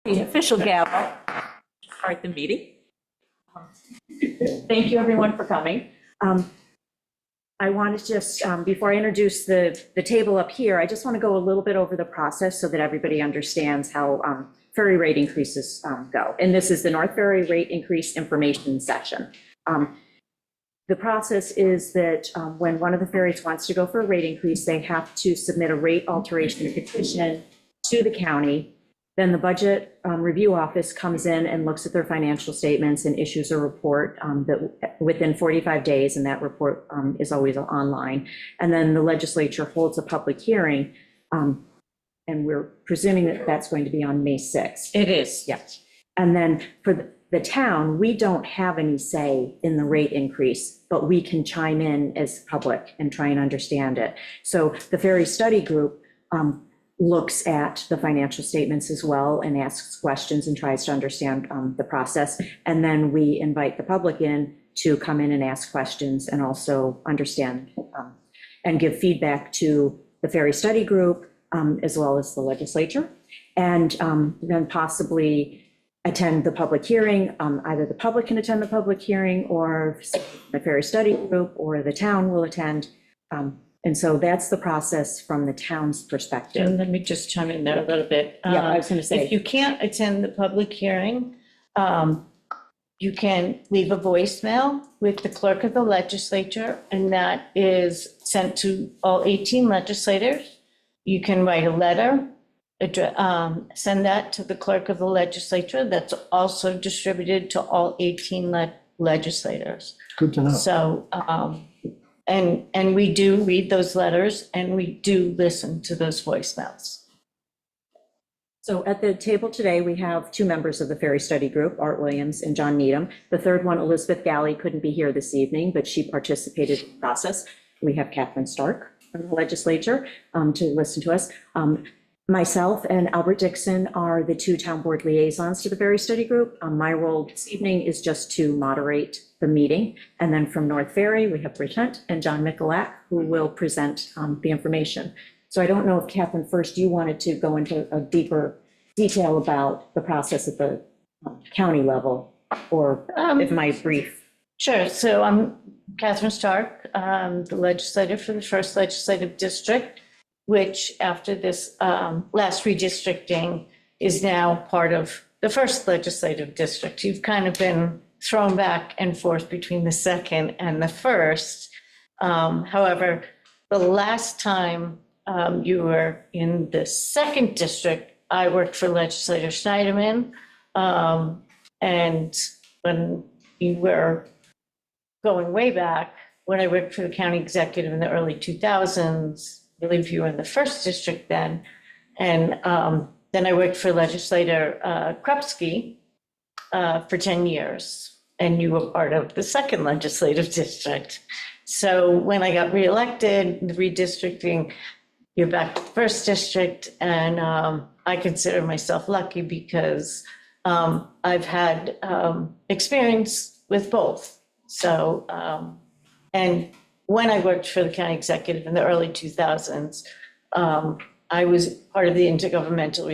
The official gavel to start the meeting. Thank you, everyone, for coming. I want to just, before I introduce the table up here, I just want to go a little bit over the process so that everybody understands how ferry rate increases go. And this is the North Ferry rate increase information session. The process is that when one of the ferries wants to go for a rate increase, they have to submit a rate alteration petition to the county. Then the budget review office comes in and looks at their financial statements and issues a report that within 45 days, and that report is always online. And then the legislature holds a public hearing, and we're presuming that that's going to be on May 6th. It is. Yes. And then for the town, we don't have any say in the rate increase, but we can chime in as public and try and understand it. So the Ferry Study Group looks at the financial statements as well and asks questions and tries to understand the process. And then we invite the public in to come in and ask questions and also understand and give feedback to the Ferry Study Group as well as the legislature. And then possibly attend the public hearing. Either the public can attend the public hearing, or the Ferry Study Group or the town will attend. And so that's the process from the town's perspective. And let me just chime in there a little bit. Yeah, I was going to say. If you can't attend the public hearing, you can leave a voicemail with the clerk of the legislature, and that is sent to all 18 legislators. You can write a letter, send that to the clerk of the legislature. That's also distributed to all 18 legislators. Good to know. So, and we do read those letters and we do listen to those voicemails. So at the table today, we have two members of the Ferry Study Group, Art Williams and John Needham. The third one, Elizabeth Galley, couldn't be here this evening, but she participated in the process. We have Catherine Stark from the legislature to listen to us. Myself and Albert Dixon are the two town board liaisons to the Ferry Study Group. My role this evening is just to moderate the meeting. And then from North Ferry, we have Bridget and John Michalak, who will present the information. So I don't know if, Catherine, first you wanted to go into a deeper detail about the process at the county level, or if my brief. Sure. So I'm Catherine Stark, the legislator for the first legislative district, which after this last redistricting is now part of the first legislative district. You've kind of been thrown back and forth between the second and the first. However, the last time you were in the second district, I worked for legislator Schneiderman. And when you were going way back, when I worked for the county executive in the early 2000s, I believe you were in the first district then. And then I worked for legislator Krupski for 10 years. And you were part of the second legislative district. So when I got reelected, the redistricting, you're back to the first district. And I consider myself lucky because I've had experience with both. So, and when I worked for the county executive in the early 2000s, I was part of the intergovernmental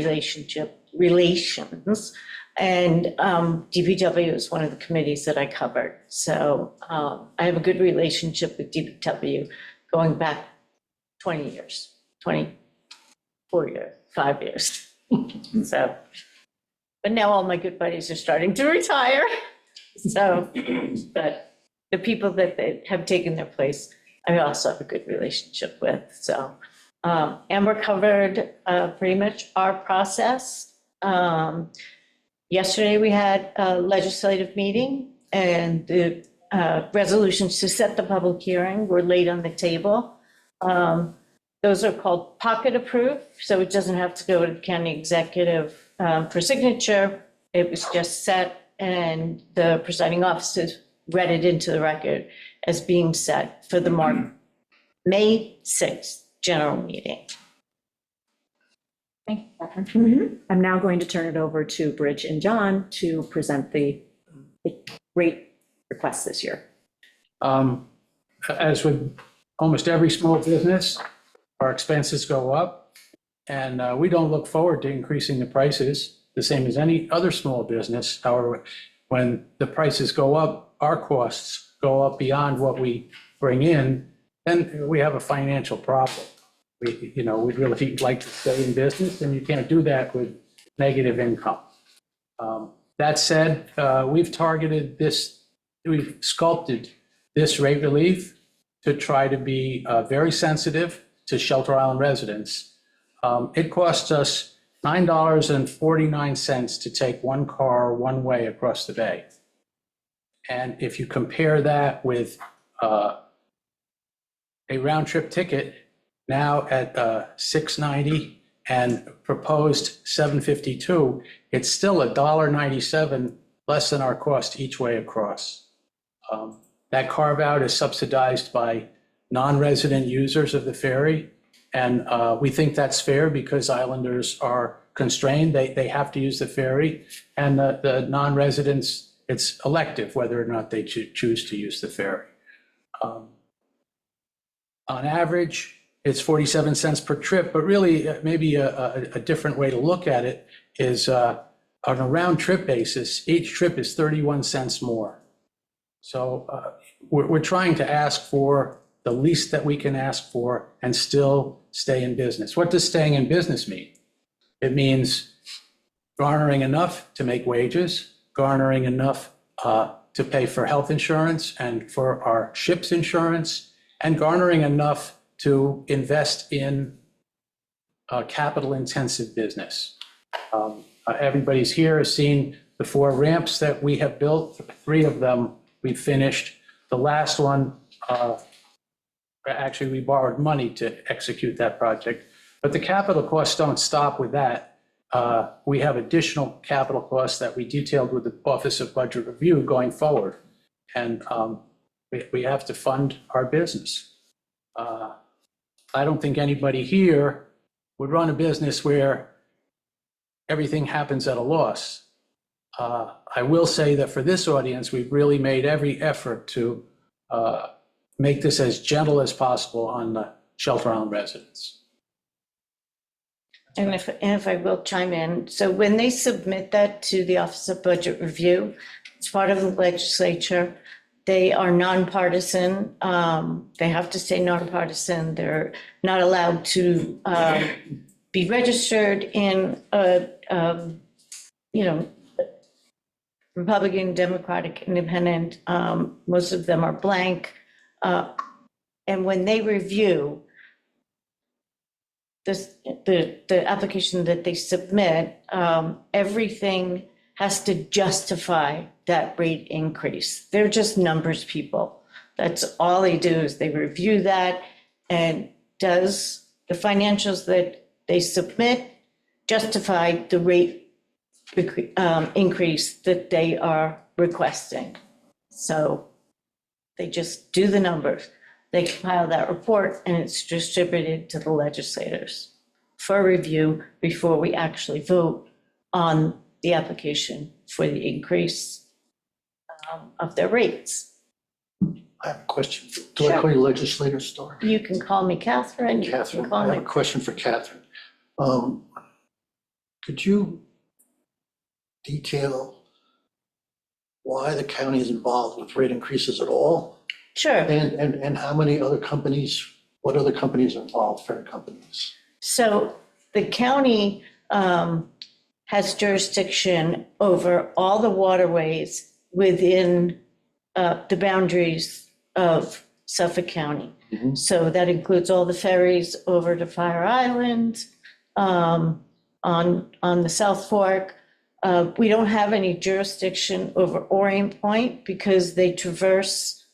relations, and DPW was one of the committees that I covered. So I have a good relationship with DPW going back 20 years, 24 years, 5 years. So, but now all my good buddies are starting to retire. So, but the people that have taken their place, I also have a good relationship with. So Amber covered pretty much our process. Yesterday we had a legislative meeting, and the resolutions to set the public hearing were laid on the table. Those are called pocket approved, so it doesn't have to go to the county executive for signature. It was just set, and the presiding officers read it into the record as being set for the May 6th general meeting. Thank you, Catherine. I'm now going to turn it over to Bridge and John to present the rate requests this year. As with almost every small business, our expenses go up, and we don't look forward to increasing the prices. the same as any other small business. However, when the prices go up, our costs go up beyond what we bring in, then we have a financial problem. We'd really like to stay in business, and you can't do that with negative income. That said, we've sculpted this rate relief to try to be very sensitive to Shelter Island residents. It costs us $9.49 to take one car one way across the bay. And if you compare that with a round trip ticket now at $6.90 and proposed $7.52, it's still $1.97 less than our cost each way across. That carve out is subsidized by non-resident users of the ferry. And we think that's fair because islanders are constrained. They have to use the ferry. And the non-residents, it's elective whether or not they choose to use the ferry. On average, it's 47 cents per trip, but really maybe a different way to look at it is on a round trip basis, each trip is 31 cents more. So we're trying to ask for the least that we can ask for and still stay in business. What does staying in business mean? It means garnering enough to make wages, garnering enough to pay for health insurance and for our ship's insurance, and garnering enough to invest in capital-intensive business. Everybody's here has seen the 4 ramps that we have built. 3 of them we finished. The last one, actually, we borrowed money to execute that project. But the capital costs don't stop with that. We have additional capital costs that we detailed with the Office of Budget Review going forward. And we have to fund our business. I don't think anybody here would run a business where everything happens at a loss. I will say that for this audience, we've really made every effort to make this as gentle as possible on the Shelter Island residents. And if I will chime in, so when they submit that to the Office of Budget Review, it's part of the legislature. They are nonpartisan. They have to stay nonpartisan. They're not allowed to be registered in Republican, Democratic, Independent. Most of them are blank. And when they review the application that they submit, everything has to justify that rate increase. They're just numbers people. That's all they do is they review that, and does the financials that they submit justify the rate increase that they are requesting. So they just do the numbers. They compile that report, and it's distributed to the legislators for review before we actually vote on the application for the increase of their rates. I have a question. Do I call you legislator Starr? You can call me Catherine. You can Catherine, call I have me. a question for Catherine. Could you detail why the county is involved with rate increases at all? Sure. And how many other companies, what other companies are involved, ferry companies? So the county has jurisdiction over all the waterways within the boundaries of Suffolk County. Mhm. So that includes all the ferries over to Fire Island, on the South Fork. We don't have any jurisdiction over Orient Point because they traverse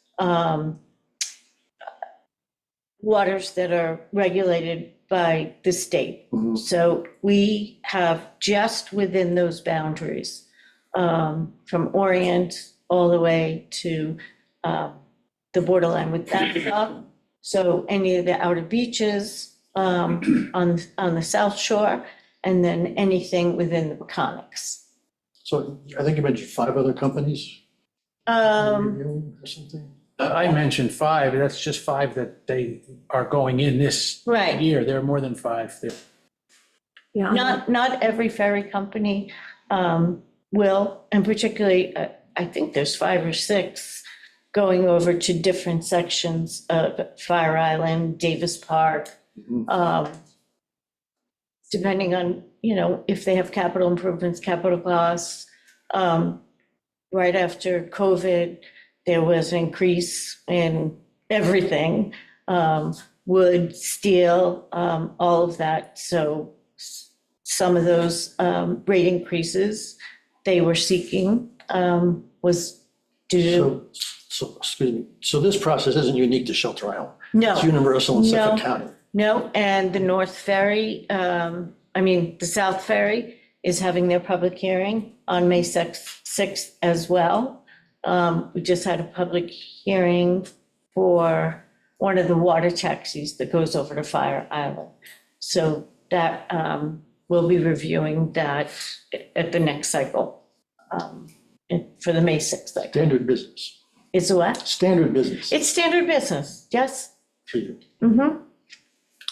waters that are regulated by the state. Mhm. So we have just within those boundaries, from Orient all the way to the borderline with Nassau. So any of the outer beaches on the South Shore, and then anything within the Peconics. So I think you mentioned 5 other companies reviewing or something? I mentioned 5, that's just 5 that they are going in this Right. year. There are more than 5. Yeah. Not every ferry company will, and particularly, I think there's 5 or 6 going over to different sections of Fire Island, Davis Park, depending on, if they have capital improvements, capital costs. Right after COVID, there was an increase in everything, wood, steel, all of that. So some of those rate increases they were seeking was due to. So, excuse me, so this process isn't unique to Shelter Island? No. It's universal in Suffolk No. County? No, and the North Ferry, the South Ferry is having their public hearing on May 6th as well. We just had a public hearing for one of the water taxis that goes over to Fire Island. So that, we'll be reviewing that at the next cycle, for the May 6th cycle. Standard business. It's what? Standard business It's standard business, yes. for you. Mm-hmm.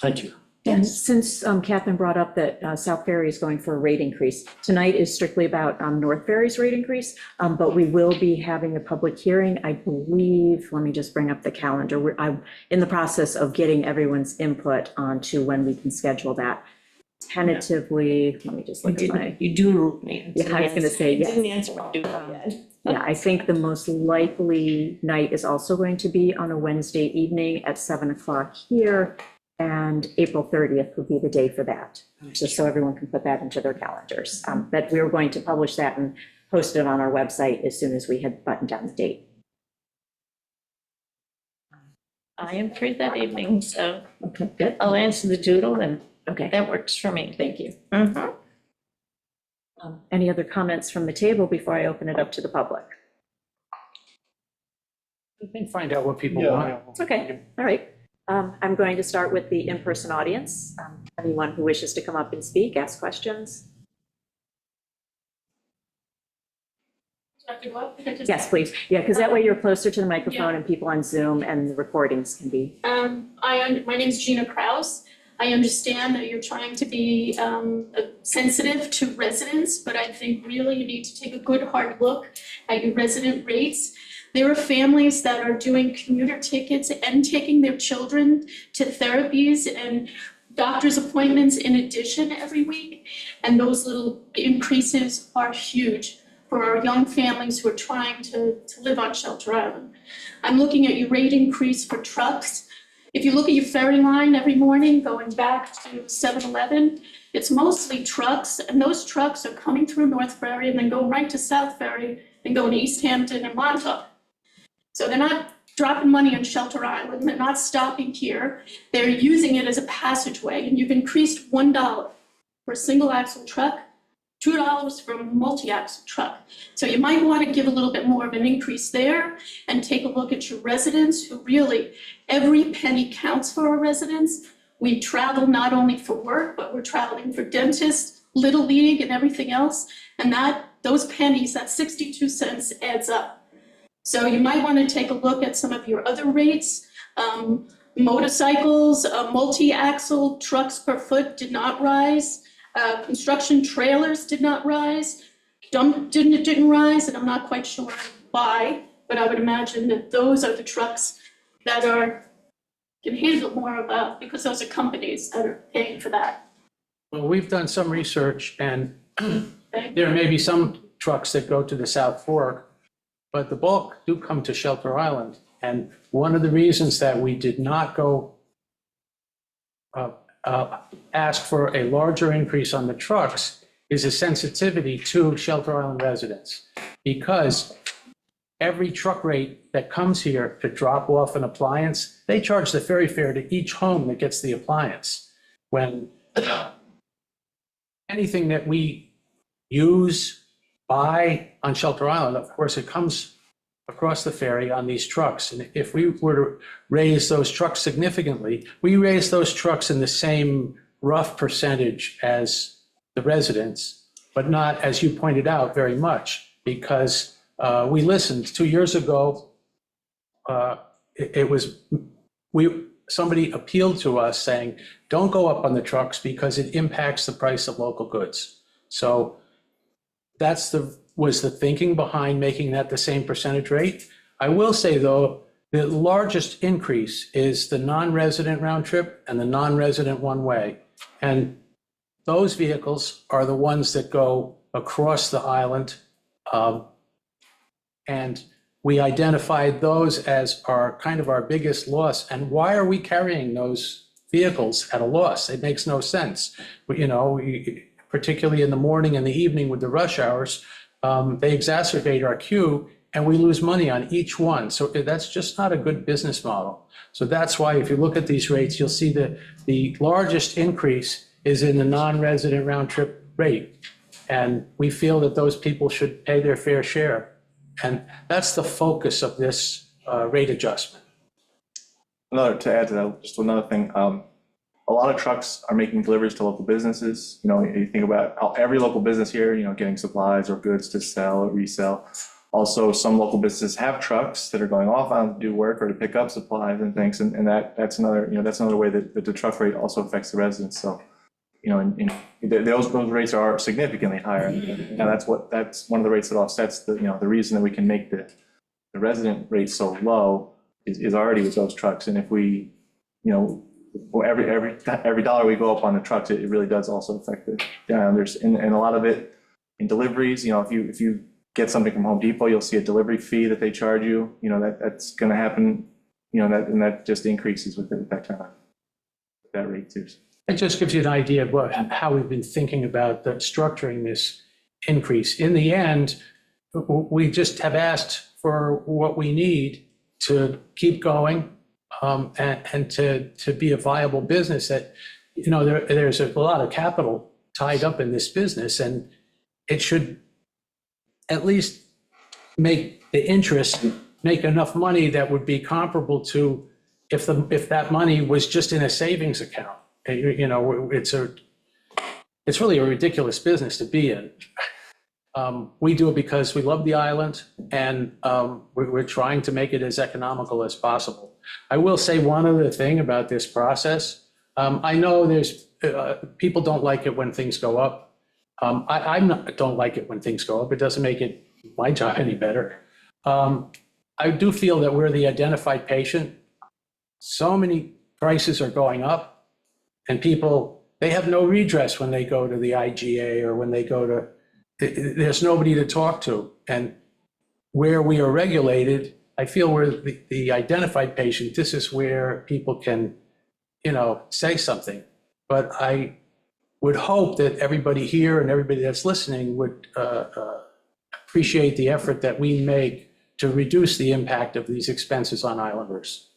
Thank you. And since Catherine brought up that South Ferry is going for a rate increase, tonight is strictly about North Ferry's rate increase, but we will be having a public hearing, I believe, let me just bring up the calendar. I'm in the process of getting everyone's input onto when we can schedule that. Tentatively, let me just look at my, You do need. Yeah, I was gonna say, yes. Didn't answer my do yet. yeah, I think the most likely night is also going to be on a Wednesday evening at 7 o'clock here. And April 30th would be the day for that, just so everyone can put that into their calendars. But we were going to publish that and post it on our website as soon as we had buttoned down the date. I am free that evening, so Okay, good. I'll answer the doodle and Okay, that works for me. thank you. Mhm. Any other comments from the table before I open it up to the public? We can find out what people Yeah. want. Okay, all right. I'm going to start with the in-person audience. Anyone who wishes to come up and speak, ask questions? Yes, please. Yeah, because that way you're closer to the microphone and people on Zoom and the recordings can be. My name is Gina Kraus. I understand that you're trying to be sensitive to residents, but I think really you need to take a good hard look at your resident rates. There are families that are doing commuter tickets and taking their children to therapies and doctor's appointments in addition every week. And those little increases are huge for our young families who are trying to live on Shelter Island. I'm looking at your rate increase for trucks. If you look at your ferry line every morning going back to 7-Eleven, it's mostly trucks, and those trucks are coming through North Ferry and then go right to South Ferry and go to East Hampton and Montauk. So they're not dropping money on Shelter Island, they're not stopping here, they're using it as a passageway, and you've increased $1 for a single axle truck, $2 for a multi-axle truck. So you might want to give a little bit more of an increase there and take a look at your residents who really, every penny counts for our residents. We travel not only for work, but we're traveling for dentists, Little League and everything else. And those pennies, that 62 cents adds up. So you might want to take a look at some of your other rates. Motorcycles, multi-axle trucks per foot did not rise. Construction trailers did not rise. Dump didn't rise, and I'm not quite sure why, but I would imagine that those are the trucks that can handle more of because those are companies that are paying for that. Well, we've done some research, and there may be some trucks that go to the South Fork, but the bulk do come to Shelter Island. And one of the reasons that we did not go ask for a larger increase on the trucks is a sensitivity to Shelter Island residents. Because every truck rate that comes here to drop off an appliance, they charge the ferry fare to each home that gets the appliance. When anything that we use, buy on Shelter Island, of course, it comes across the ferry on these trucks. And if we were to raise those trucks significantly, we raise those trucks in the same rough percentage as the residents, but not, as you pointed out, very much, because we listened 2 years ago. somebody appealed to us saying, don't go up on the trucks because it impacts the price of local goods. So was the thinking behind making that the same percentage rate. I will say, though, the largest increase is the non-resident round trip and the non-resident one-way. And those vehicles are the ones that go across the island. And we identified those as kind of our biggest loss. And why are we carrying those vehicles at a loss? It makes no sense. Particularly in the morning and the evening with the rush hours, they exacerbate our queue and we lose money on each one. So that's just not a good business model. So that's why if you look at these rates, you'll see that the largest increase is in the non-resident round trip rate. And we feel that those people should pay their fair share. And that's the focus of this rate adjustment. To add to that, just another thing, a lot of trucks are making deliveries to local businesses. You think about how every local business here, getting supplies or goods to sell or resell. Also, some local businesses have trucks that are going off on to do work or to pick up supplies and things. And that's another way that the truck rate also affects the residents. So, those rates are significantly higher. And that's one of the rates that offsets the reason that we can make the resident rate so low is already with those trucks. And if we, every dollar we go up on the trucks, it really does also affect the islanders. And a lot of it in deliveries, if you get something from Home Depot, you'll see a delivery fee that they charge you. That's going to happen. And that just increases with that rate too. It just gives you an idea of how we've been thinking about structuring this increase. In the end, we just have asked for what we need to keep going and to be a viable business. That there's a lot of capital tied up in this business, and it should at least make the interest make enough money that would be comparable to if that money was just in a savings account. It's really a ridiculous business to be in. We do it because we love the island, and we're trying to make it as economical as possible. I will say one other thing about this process. I know there's people don't like it when things go up. I don't like it when things go up. It doesn't make my job any better. I do feel that we're the identified patient. So many prices are going up. And people, they have no redress when they go to the IGA or when they go there's nobody to talk to. And where we are regulated, I feel we're the identified patient. This is where people can, say something. But I would hope that everybody here and everybody that's listening would appreciate the effort that we make to reduce the impact of these expenses on islanders.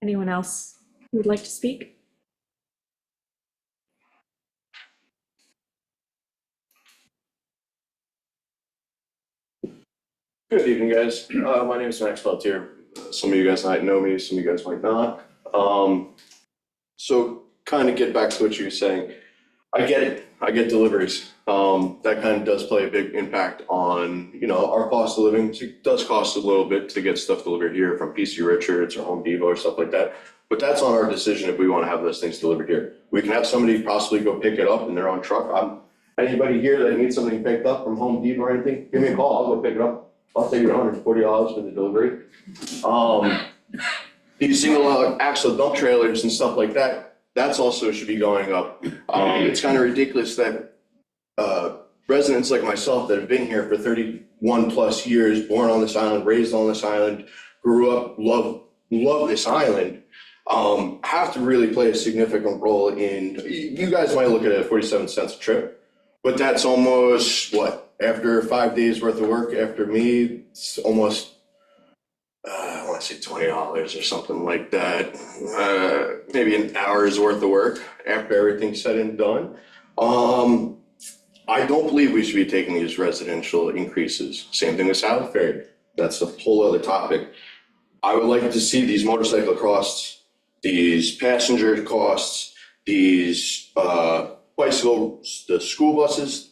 Anyone else who would like to speak? Good evening, guys. My name is Max Peltier. Some of you guys might know me, some of you guys might not. So kind of get back to what you were saying. I get it. I get deliveries. That kind of does play a big impact on, our cost of living. It does cost a little bit to get stuff delivered here from PC Richards or Home Depot or stuff like that. But that's on our decision if we want to have those things delivered here. We can have somebody possibly go pick it up in their own truck. Anybody here that needs something picked up from Home Depot or anything, give me a call. I'll go pick it up. I'll take you $140 for the delivery. These single axle dump trailers and stuff like that, that's also should be going up. It's kind of ridiculous that residents like myself that have been here for 31 plus years, born on this island, raised on this island, grew up, love this island, have to really play a significant role in, you guys might look at it at 47 cents a trip, but that's almost after 5 days worth of work, after me, it's almost, I want to say $20 or something like that. Maybe an hour's worth of work after everything's said and done. I don't believe we should be taking these residential increases. Same thing with South Ferry. That's a whole other topic. I would like to see these motorcycle costs, these passenger costs, these bicycles, the school buses.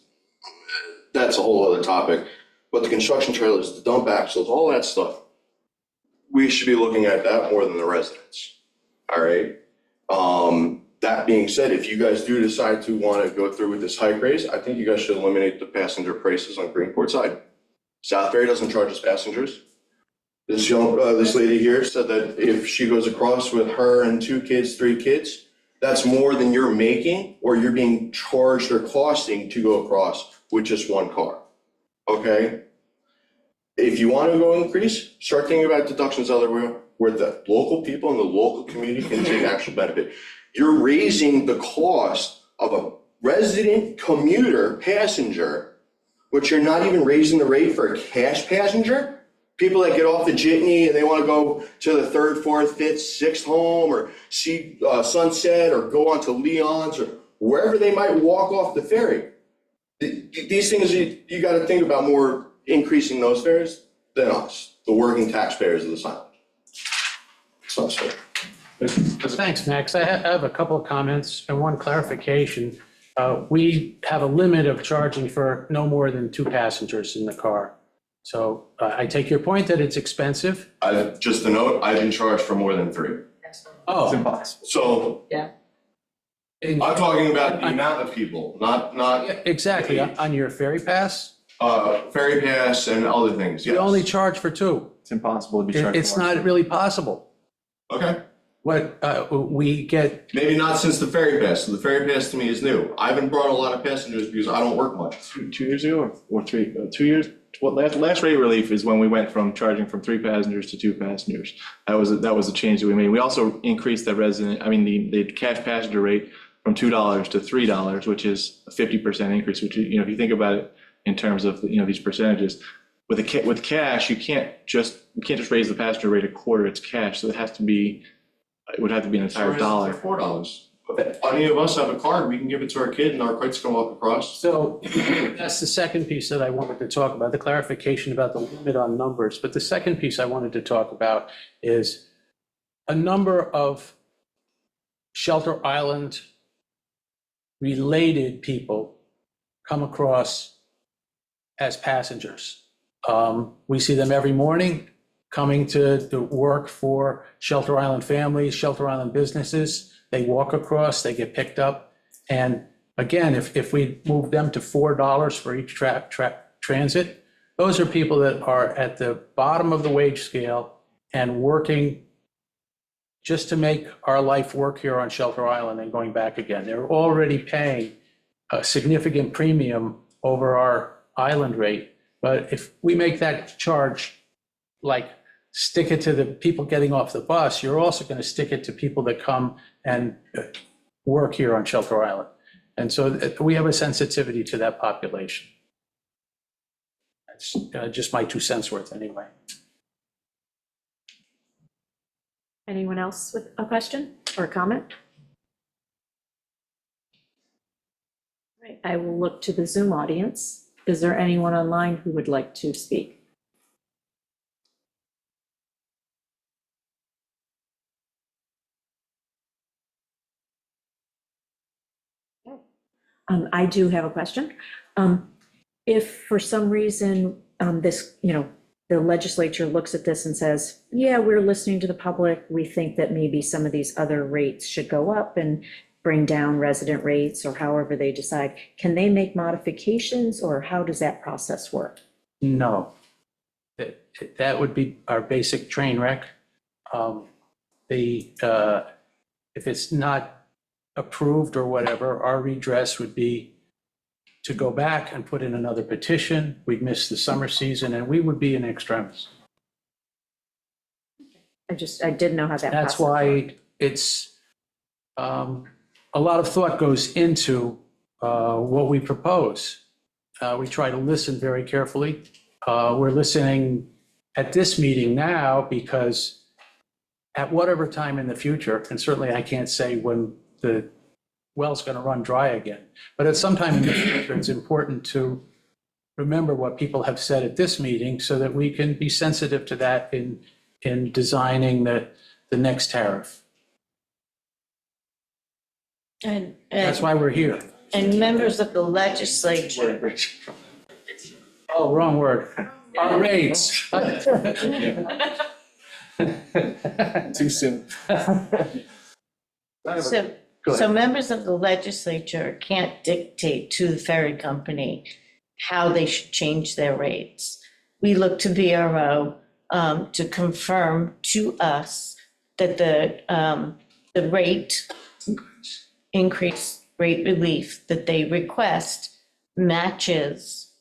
That's a whole other topic. But the construction trailers, the dump axles, all that stuff, we should be looking at that more than the residents. All right. That being said, if you guys do decide to want to go through with this hike raise, I think you guys should eliminate the passenger prices on Greenport side. South Ferry doesn't charge us passengers. This lady here said that if she goes across with her and 2 kids, 3 kids, that's more than you're making or you're being charged or costing to go across with just 1 car. Okay? If you want to go increase, start thinking about deductions elsewhere where the local people in the local community can take actual benefit. You're raising the cost of a resident commuter passenger, but you're not even raising the rate for a cash passenger. People that get off the jitney and they want to go to the 3rd, 4th, 5th, 6th home or see sunset or go on to Leon's or wherever they might walk off the ferry. These things you got to think about more increasing those fares than us, the working taxpayers of this island. It's not fair. Thanks, Max. I have a couple of comments and one clarification. We have a limit of charging for no more than 2 passengers in the car. So I take your point that it's expensive. Just a note, I've been charged for more than 3. Oh, impossible. So in- I'm talking about the amount of people, not exactly, on your ferry pass, ferry pass and other things, yes. you only charge for 2. It's impossible to be charged. It's more. not really possible. Okay, What we get, maybe not since the ferry pass. So the ferry pass to me is new. I haven't brought a lot of passengers because I don't work much. 2 years ago or 3, 2 years. Well, last rate relief is when we went from charging from 3 passengers to 2 passengers. That was a change that we made. We also increased the the cash passenger rate from $2 to $3, which is a 50% increase. Which, you know, if you think about it in terms of, you know, these percentages, with cash you can't just raise the passenger rate a quarter. It's cash, so it would have to be an entire dollar. $4. If any of us have a card, we can give it to our kid and our kids can walk across. so that's the second piece that I wanted to talk about, the clarification about the limit on numbers. But the second piece I wanted to talk about is a number of Shelter Island related people come across as passengers. We see them every morning coming to work for Shelter Island families, Shelter Island businesses. They walk across, they get picked up. And again, if we move them to $4 for each transit, those are people that are at the bottom of the wage scale and working just to make our life work here on Shelter Island and going back again. They're already paying a significant premium over our island rate. But if we make that charge, like stick it to the people getting off the bus, you're also going to stick it to people that come and work here on Shelter Island. And so we have a sensitivity to that population. That's just my 2 cents worth anyway. Anyone else with a question or a comment? Right, I will look to the Zoom audience. Is there anyone online who would like to speak? I do have a question. If for some reason this, the legislature looks at this and says, yeah, we're listening to the public, we think that maybe some of these other rates should go up and bring down resident rates or however they decide, can they make modifications or how does that process work? No. That would be our basic train wreck. If it's not approved or whatever, our redress would be to go back and put in another petition. We'd miss the summer season and we would be in extremis. I didn't know how that. That's process why worked. it's, a lot of thought goes into what we propose. We try to listen very carefully. We're listening at this meeting now because at whatever time in the future, and certainly I can't say when the well's going to run dry again, but at some time in the future, it's important to remember what people have said at this meeting so that we can be sensitive to that in designing the next tariff. And That's why we're here. and members of the legislature, Oh, wrong word. Our rates. Too soon. So, Go ahead. so members of the legislature can't dictate to the ferry company how they should change their rates. We look to VRO to confirm to us that the rate increase, rate relief that they request matches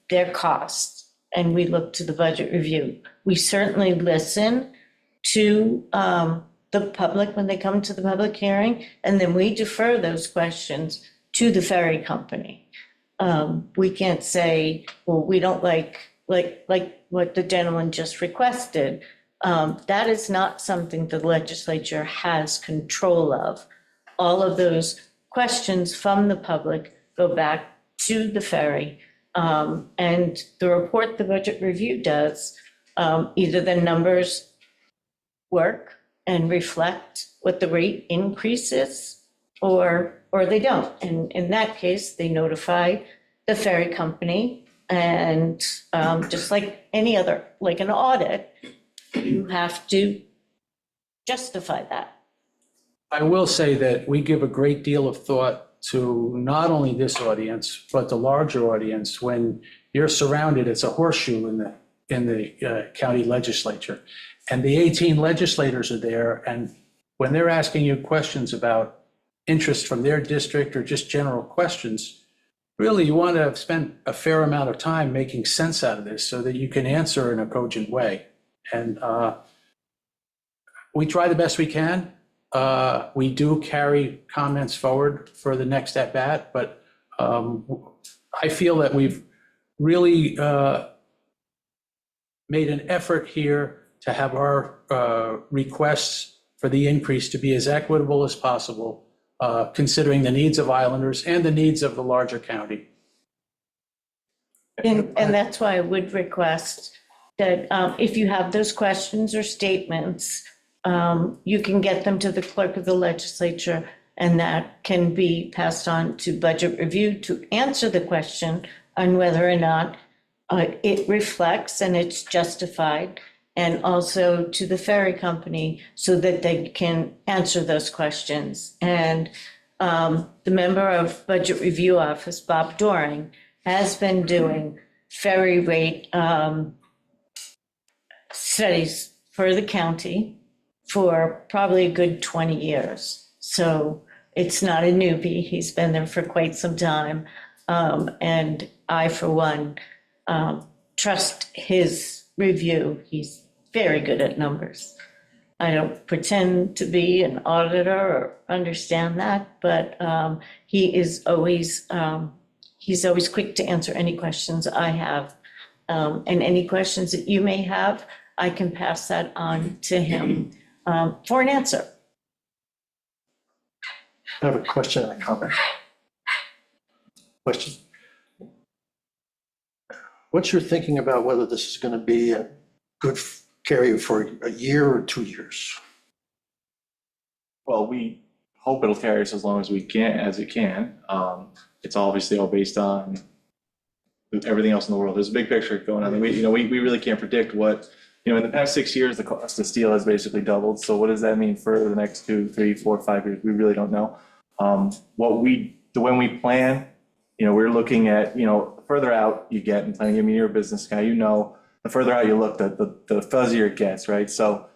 their costs, and we look to the budget review. We certainly listen to the public when they come to the public hearing, and then we defer those questions to the ferry company. We can't say, well, we don't like what the gentleman just requested. That is not something the legislature has control of. All of those questions from the public go back to the ferry. And the report the budget review does, either the numbers work and reflect what the rate increase is, or they don't. And in that case, they notify the ferry company, and just like any other, like an audit, you have to justify that. I will say that we give a great deal of thought to not only this audience, but the larger audience. When you're surrounded, it's a horseshoe in the county legislature. And the 18 legislators are there, and when they're asking you questions about interest from their district or just general questions, really you want to have spent a fair amount of time making sense out of this so that you can answer in a cogent way. And we try the best we can. We do carry comments forward for the next at bat, but I feel that we've really made an effort here to have our requests for the increase to be as equitable as possible, considering the needs of islanders and the needs of the larger county. And that's why I would request that if you have those questions or statements, you can get them to the clerk of the legislature, and that can be passed on to budget review to answer the question on whether or not it reflects and it's justified, and also to the ferry company so that they can answer those questions. And the member of Budget Review Office, Bob Doring, has been doing ferry rate studies for the county for probably a good 20 years. So it's not a newbie. He's been there for quite some time. And I, for one, trust his review. He's very good at numbers. I don't pretend to be an auditor or understand that, but he's always quick to answer any questions I have. And any questions that you may have, I can pass that on to him for an answer. I have a question and a comment. Question. What's your thinking about whether this is going to be a good carry for a year or 2 years? Well, we hope it'll carry us as long as it can. It's obviously all based on everything else in the world. There's a big picture going on. We really can't predict what, in the past 6 years, the cost of steel has basically doubled. So what does that mean for the next 2, 3, 4, 5 years? We really don't know. When we plan, we're looking at, the further out you get in planning. I mean, you're a business guy, the further out you look, the fuzzier it gets, right? So,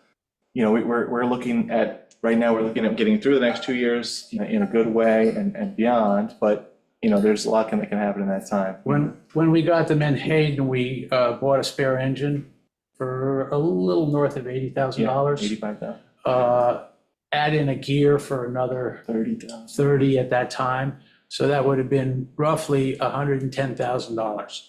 we're looking at, right now, we're looking at getting through the next 2 years, in a good way and beyond, but, there's a lot that can happen in that time. When we got to Menhaden, we bought a spare engine for a little north of $80,000. 85,000. Add in a gear for another 30 at that time. So that would have been roughly $110,000.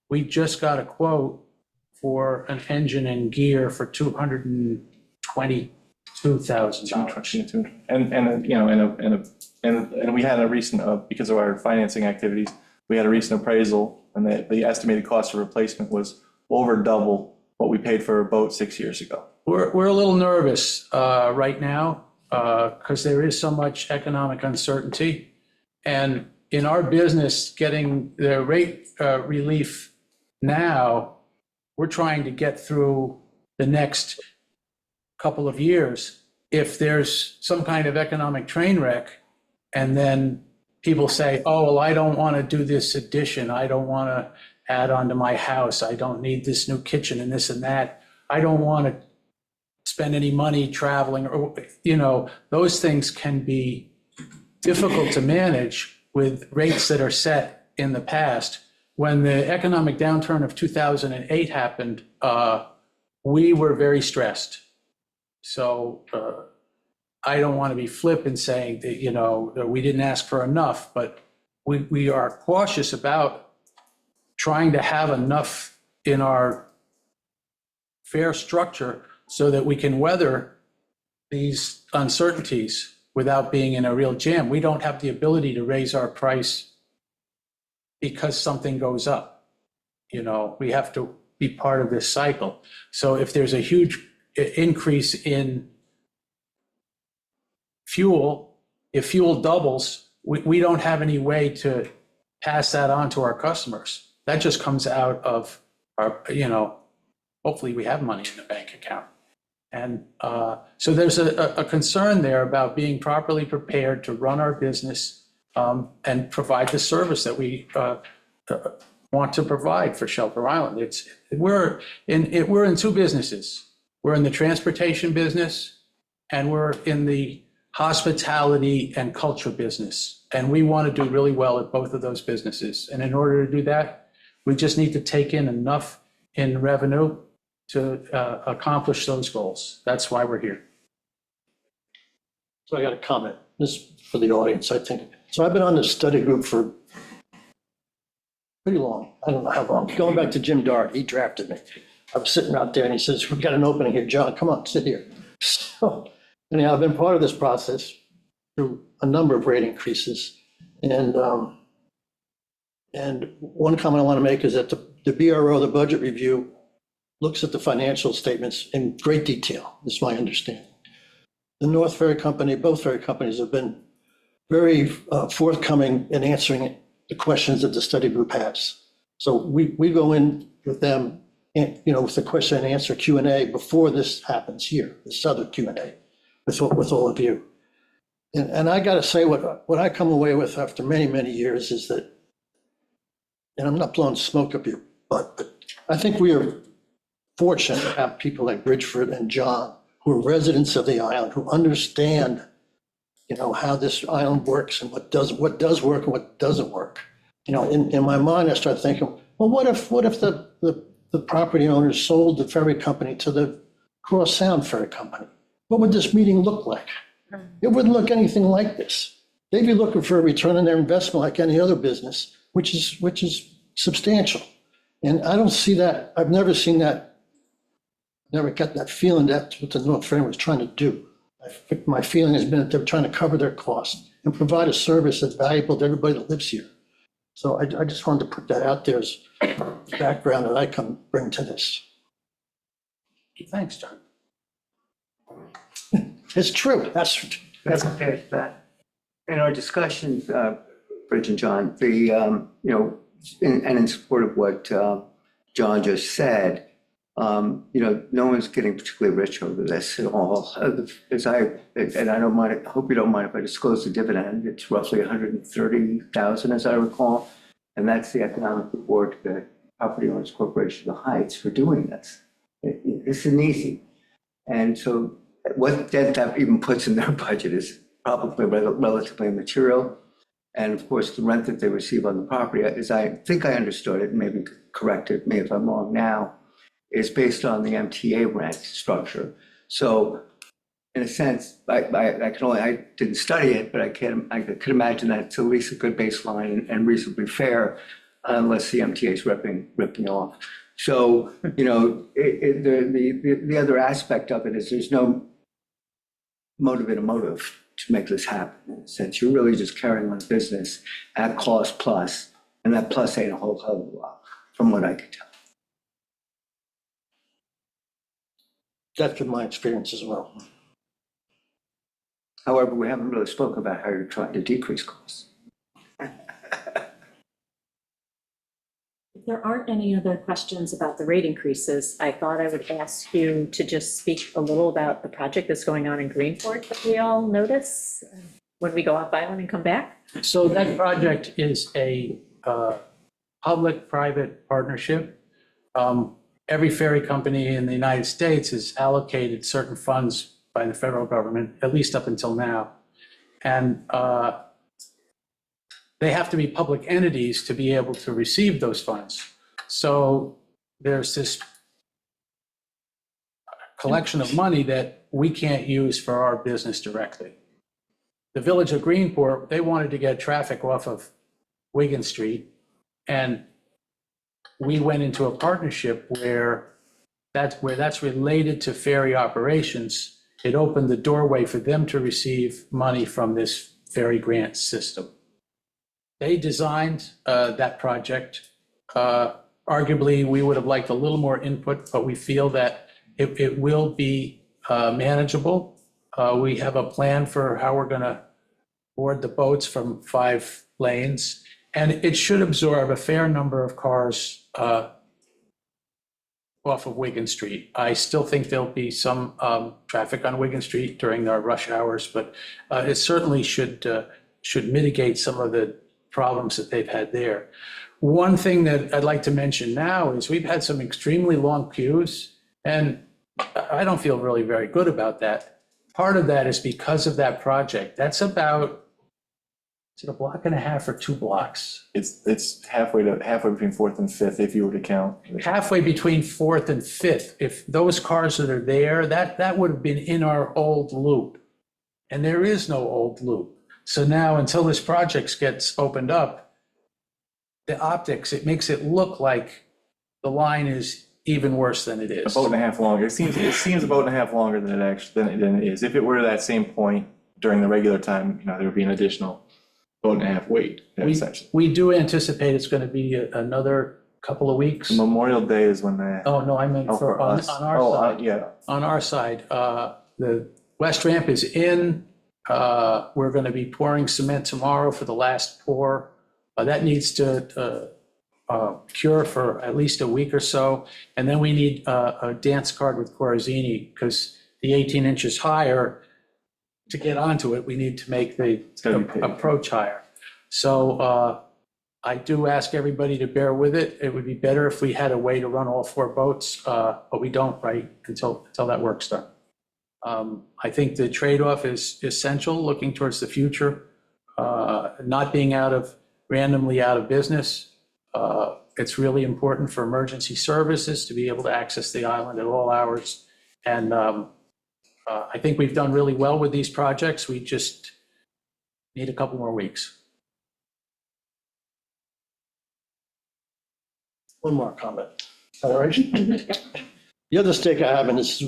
We just got a quote for an engine and gear for $222,000. And we had a recent, because of our financing activities, we had a recent appraisal, and the estimated cost of replacement was over double what we paid for a boat 6 years ago. We're a little nervous right now because there is so much economic uncertainty. And in our business, getting the rate relief now we're trying to get through the next couple of years. If there's some kind of economic train wreck, and then people say, oh, well, I don't want to do this addition. I don't want to add on to my house. I don't need this new kitchen and this and that. I don't want to spend any money traveling, or, those things can be difficult to manage with rates that are set in the past. When the economic downturn of 2008 happened, we were very stressed. So I don't want to be flip in saying that, that we didn't ask for enough, but we are cautious about trying to have enough in our fare structure so that we can weather these uncertainties without being in a real jam. We don't have the ability to raise our price because something goes up. We have to be part of this cycle. So if there's a huge increase in fuel, if fuel doubles, we don't have any way to pass that on to our customers. That just comes out of our, hopefully we have money in the bank account. And so there's a concern there about being properly prepared to run our business and provide the service that we want to provide for Shelter Island. We're in two businesses. We're in the transportation business, and we're in the hospitality and culture business. And we want to do really well at both of those businesses. And in order to do that, we just need to take in enough in revenue to accomplish those goals. That's why we're here. So I got a comment, this for the audience, I think. So I've been on this study group for pretty long. I don't know how long. Going back to Jim Dart, he drafted me. I was sitting out there and he says, we've got an opening here. John, come on, sit here. So anyhow, I've been part of this process through a number of rate increases. And one comment I want to make is that the BRO, the budget review, looks at the financial statements in great detail. This is my understanding. The North Ferry Company, both ferry companies have been very forthcoming in answering the questions that the study group has. So we go in with them, and, with the question and answer Q&A before this happens here, this other Q&A with all of you. And I got to say, what I come away with after many, many years is that, and I'm not blowing smoke up your butt, but I think we are fortunate to have people like Bridgeford and John, who are residents of the island, who understand, how this island works and what does work and what doesn't work. In my mind, I start thinking, well, what if the property owners sold the ferry company to the Cross Sound Ferry Company? What would this meeting look like? It wouldn't look anything like this. They'd be looking for a return on their investment like any other business, which is substantial. And I don't see that. I've never seen that. Never got that feeling that's what the North Ferry was trying to do. My feeling has been that they're trying to cover their costs and provide a service that's valuable to everybody that lives here. So I just wanted to put that out there as background that I can bring to this. Thanks, John. It's true. That's Okay, that. In our discussions, Bridge and John, and in support of what John just said, no one's getting particularly rich over this at all. And I don't mind, I hope you don't mind if I disclose the dividend. It's roughly 130,000, as I recall. And that's the economic reward to the Property Owners Corporation of the Heights for doing this. This isn't easy. And so what that even puts in their budget is probably relatively immaterial. And of course, the rent that they receive on the property, as I think I understood it, maybe correct me if I'm wrong now, is based on the MTA rent structure. So in a sense, I didn't study it, but I could imagine that it's at least a good baseline and reasonably fair, unless the MTA is ripping off. So, the other aspect of it is there's no motive to make this happen. In a sense, you're really just carrying on business at cost plus, and that plus ain't a whole hell of a lot, from what I can tell. That's been my experience as well. However, we haven't really spoken about how you're trying to decrease costs. If there aren't any other questions about the rate increases, I thought I would ask you to just speak a little about the project that's going on in Greenport that we all notice when we go off island and come back. So that project is a public-private partnership. Every ferry company in the United States is allocated certain funds by the federal government, at least up until now. And they have to be public entities to be able to receive those funds. So there's this collection of money that we can't use for our business directly. The Village of Greenport, they wanted to get traffic off of Wigan Street, and we went into a partnership where that's related to ferry operations. It opened the doorway for them to receive money from this ferry grant system. They designed that project. Arguably, we would have liked a little more input, but we feel that it will be manageable. We have a plan for how we're going to board the boats from 5 lanes, and it should absorb a fair number of cars off of Wigan Street. I still think there'll be some traffic on Wigan Street during our rush hours, but it certainly should mitigate some of the problems that they've had there. One thing that I'd like to mention now is we've had some extremely long queues, and I don't feel really very good about that. Part of that is because of that project. That's about, is it a block and a half or 2 blocks? It's halfway between 4th and 5th, if you were to count. Halfway between 4th and 5th. If those cars that are there, that would have been in our old loop. And there is no old loop. So now, until this project gets opened up, the optics, it makes it look like the line is even worse than it A is. boat and a half longer. It seems a boat and a half longer than it is. If it were that same point during the regular time, there would be an additional boat and a half wait, essentially. We do anticipate it's going to be another couple of weeks. Memorial Day is when they. Oh, no, I meant for on us. our Oh, side. yeah. On our side, the west ramp is in. We're going to be pouring cement tomorrow for the last pour. That needs to cure for at least a week or so. And then we need a dance card with Corazzini, because the 18 inches higher, to get onto it, we need to make the gotta be paved. approach higher. So I do ask everybody to bear with it. It would be better if we had a way to run all 4 boats, but we don't, right, until that work's done. I think the trade-off is essential, looking towards the future, not being randomly out of business. It's really important for emergency services to be able to access the island at all hours. And I think we've done really well with these projects. We just need a couple more weeks. One more comment. All right. The other stake I have in this,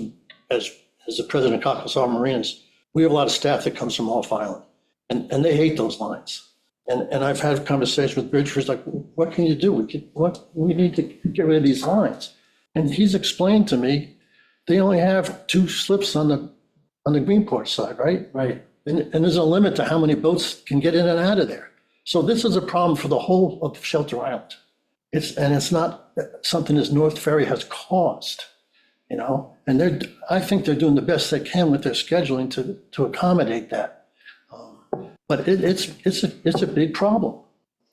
as the president of Cockles Marinas, we have a lot of staff that comes from off island, and they hate those lines. And I've had conversations with Bridgeford's like, what can you do? We need to get rid of these lines. And he's explained to me, they only have 2 slips on the Greenport side, right? Right. And there's a limit to how many boats can get in and out of there. So this is a problem for the whole of Shelter Island. It's not something as North Ferry has caused, and I think they're doing the best they can with their scheduling to accommodate that. But it's a big problem.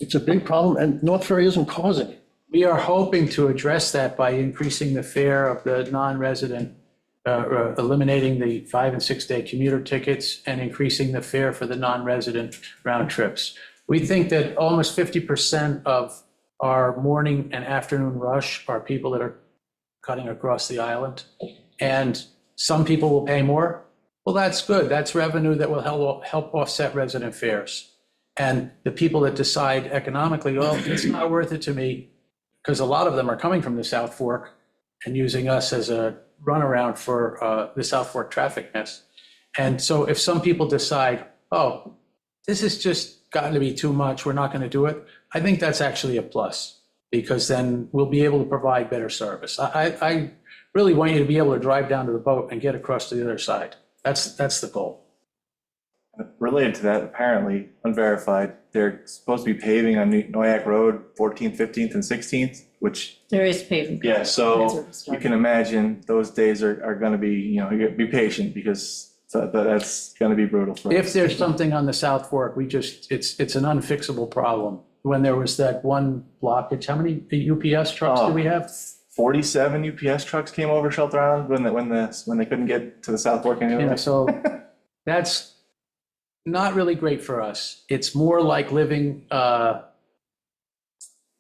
It's a big problem, and North Ferry isn't causing it. We are hoping to address that by increasing the fare of the non-resident, eliminating the 5- and 6-day commuter tickets and increasing the fare for the non-resident round trips. We think that almost 50% of our morning and afternoon rush are people that are cutting across the island. And some people will pay more. Well, that's good. That's revenue that will help offset resident fares. And the people that decide economically, well, it's not worth it to me, because a lot of them are coming from the South Fork and using us as a runaround for the South Fork traffic mess. And so if some people decide, oh, this has just gotten to be too much, we're not going to do it, I think that's actually a plus, because then we'll be able to provide better service. I really want you to be able to drive down to the boat and get across to the other side. That's the goal. Related to that, apparently, unverified, they're supposed to be paving on Noyak Road, 14th, 15th, and 16th, which, There is paving. yeah, That's so where we you started. can imagine those days are gonna be, you know, you gotta be patient because that's gonna be brutal for us. If there's something on the South Fork, it's an unfixable problem. When there was that one blockage, how many UPS trucks do we have? 47 UPS trucks came over Shelter Island when they couldn't get to the South Fork anyway. Yeah, so that's not really great for us. It's more like living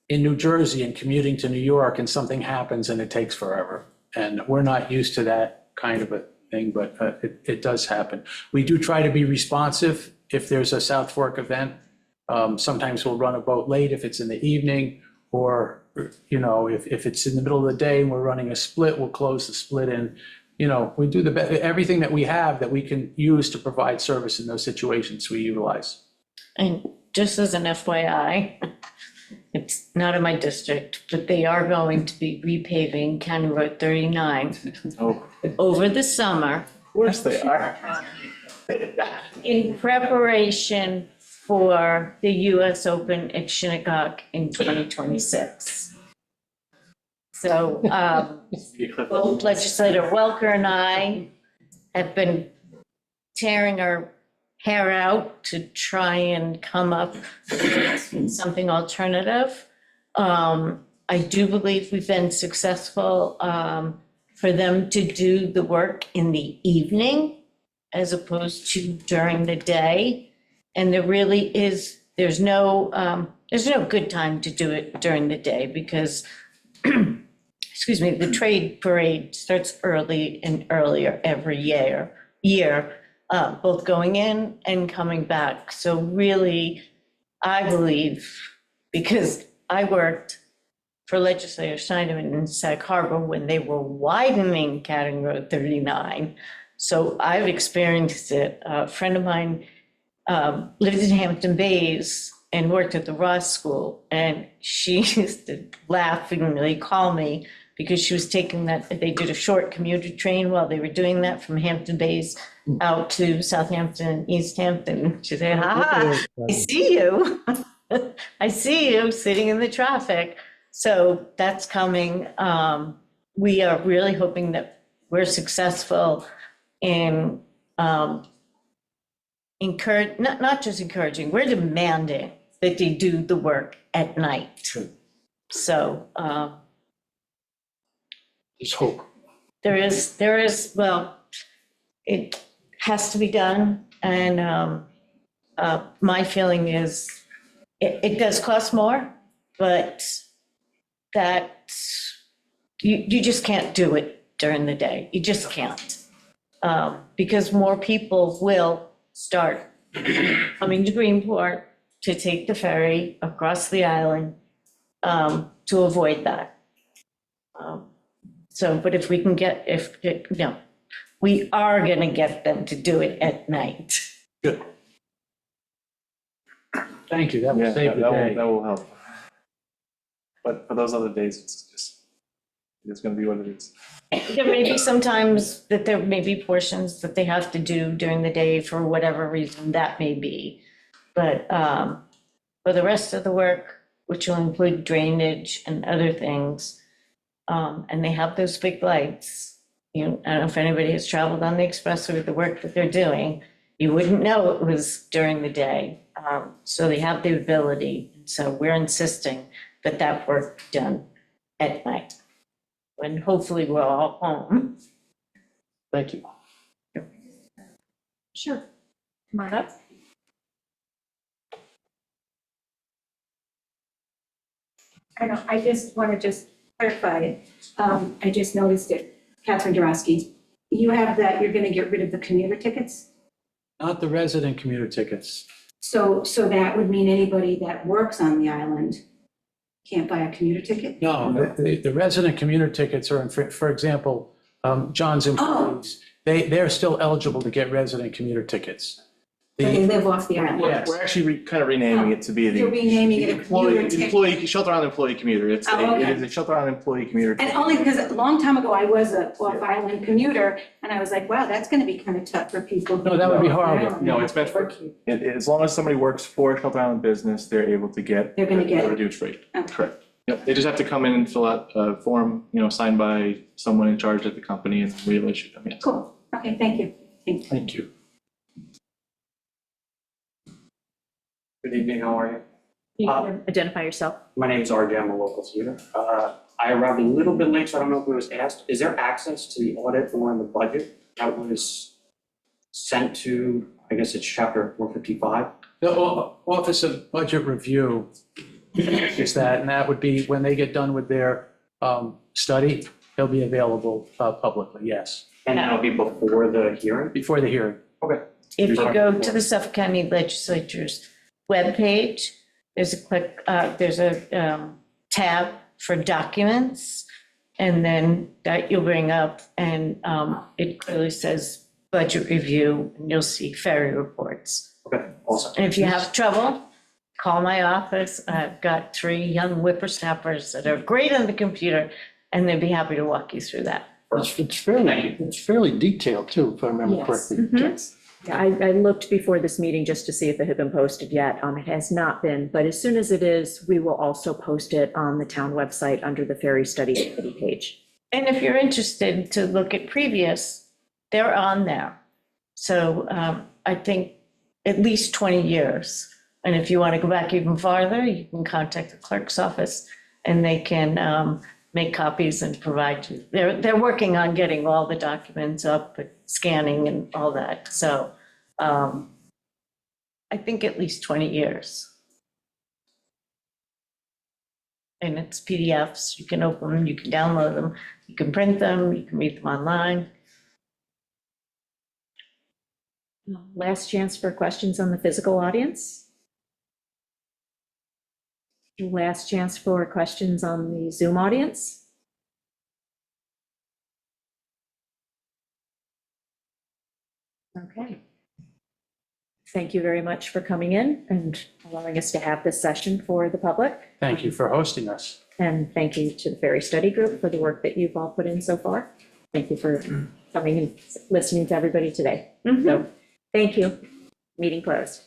in New Jersey and commuting to New York and something happens and it takes forever. And we're not used to that kind of a thing, but it does happen. We do try to be responsive if there's a South Fork event. Sometimes we'll run a boat late if it's in the evening, or, you know, if it's in the middle of the day and we're running a split, we'll close the split in. You know, we do everything that we have that we can use to provide service in those situations we utilize. And just as an FYI, it's not in my district, but they are going to be repaving County Road 39 Oh, over the summer of course they are. in preparation for the US Open at Shinnecock in 2026. So both Legislator Welker and I have been tearing our hair out to try and come up with something alternative. I do believe we've been successful for them to do the work in the evening as opposed to during the day. And there really is, there's no good time to do it during the day because, excuse me, the trade parade starts early and earlier every year, both going in and coming back. So really, I believe, because I worked for Legislator Steineman in Sag Harbor when they were widening County Road 39. So I've experienced it. A friend of mine lived in Hampton Bays and worked at the Ross School. And she used to laughingly call me because she was taking that, they did a short commuter train while they were doing that from Hampton Bays out to Southampton, East Hampton. She said, ha, I see you. I see you sitting in the traffic. So that's coming. We are really hoping that we're successful in not just encouraging, we're demanding that they do the work at night. So There's hope. there is, well, it has to be done. And my feeling is it does cost more, but that you just can't do it during the day. You just can't. Because more people will start coming to Greenport to take the ferry across the island to avoid that. So, but if we can get, we are gonna get them to do it at night. Good. Thank you, that will Yeah, save the that day. will help. But for those other days, it's gonna be what it is. There may be sometimes that there may be portions that they have to do during the day for whatever reason that may be. But for the rest of the work, which will include drainage and other things, and they have those big lights. I don't know if anybody has traveled on the expressway with the work that they're doing, you wouldn't know it was during the day. So they have the ability. So we're insisting that that work be done at night, when hopefully we're all home. Thank you. Sure. Come on up. I know, I just want to clarify it. I just noticed it. Catherine Dorosky, you have that, you're going to get rid of the commuter tickets? Not the resident commuter tickets. So that would mean anybody that works on the island can't buy a commuter ticket? No, the resident commuter tickets are, for example, John's employees, they're still eligible to get resident commuter tickets. But they live off the island? Yes. We're actually kind of renaming it to be the. You're renaming it a commuter ticket? Employee, Shelter Island employee commuter. It okay. is a Shelter Island employee commuter. And only because a long time ago, I was a off-island commuter, and I was like, wow, that's going to be kind of tough for people. No, that would be horrible. No, it's meant for, as long as somebody works for a Shelter Island business, they're able to get. They're gonna get a it. reduced rate. Okay. Correct. Yep, they just have to come in and fill out a form, signed by someone in charge at the company, and we'll issue them, yes. Cool. Okay, thank you. Thank you. Good evening, how are you? You can identify yourself. My name is RJ, I'm a local theater. I arrived a little bit late, so I don't know if it was asked. Is there access to the audit or the budget that was sent to, I guess it's chapter 455? The Office of Budget Review is that, and that would be when they get done with their study, they'll be available publicly, yes, And that'll be before the hearing? before the hearing. Okay. If you go to the Suffolk County Legislature's webpage, there's a tab for documents, and then that you'll bring up, and it clearly says budget review, and you'll see Ferry reports. Okay, awesome. And if you have trouble, call my office. I've got 3 young whippersnappers that are great on the computer, and they'd be happy to walk you through that. It's fairly detailed too, if I remember Yes. correctly. Mhm. Yeah, I looked before this meeting just to see if it had been posted yet. It has not been, but as soon as it is, we will also post it on the town website under the Ferry Study Committee page. And if you're interested to look at previous, they're on there. So I think at least 20 years. And if you want to go back even farther, you can contact the clerk's office and they can make copies and provide you. They're working on getting all the documents up, scanning and all that. So I think at least 20 years. And it's PDFs. You can open them, you can download them, you can print them, you can read them online. Last chance for questions on the physical audience. Last chance for questions on the Zoom audience. Okay. Thank you very much for coming in and allowing us to have this session for the public. Thank you for hosting us. And thank you to the Ferry Study Group for the work that you've all put in so far. Thank you for coming and listening to everybody today. So, thank you. Meeting closed.